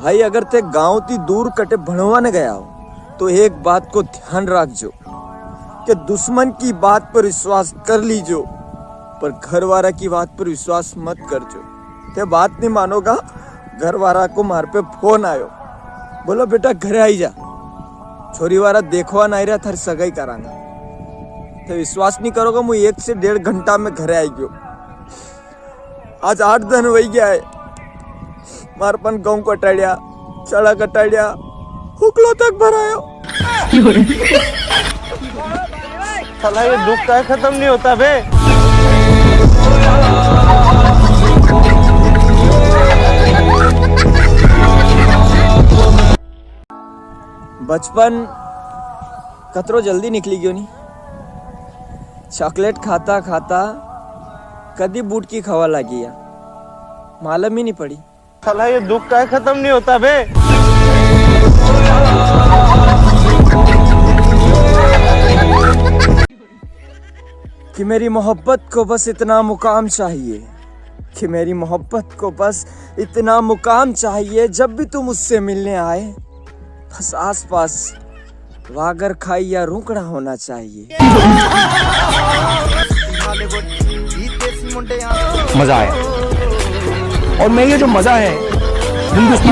भाई अगर ते गांव ती दूर कटे भणवाने गया हो तो एक बात को ध्यान रखजो कि दुश्मन की बात पर विश्वास कर लीजो पर घरवाला की बात पर विश्वास मत करजो। ते बात नहीं मानोगा, घरवाला को मार पे फोन आयो, बोलो बेटा घरे आई जा, छोरी वाला देखवा नहीं रहा थारी सगाई करांगा। तो विश्वास नहीं करोगा, मैं 1 से 1.5 घंटा में घरे आई गयो। आज 8 दिन वही गया है, मारपन गाँव कटाड़िया, चढ़ा कटाड़िया, हुकलो तक भरायो। साला ये दुख का खत्म नहीं होता बे। बचपन कतरो जल्दी निकली गयो नहीं। चॉकलेट खाता खाता कदी बूट की खवा लगी या मालूम ही नहीं पड़ी। साला ये दुख का खत्म नहीं होता बे। कि मेरी मोहब्बत को बस इतना मुकाम चाहिए, कि मेरी मोहब्बत को बस इतना मुकाम चाहिए, जब भी तुम मुझसे मिलने आए बस आसपास वागर खाई या रुकड़ा होना चाहिए। मजा आया और मैं ये जो मजा है हिंदुस्तान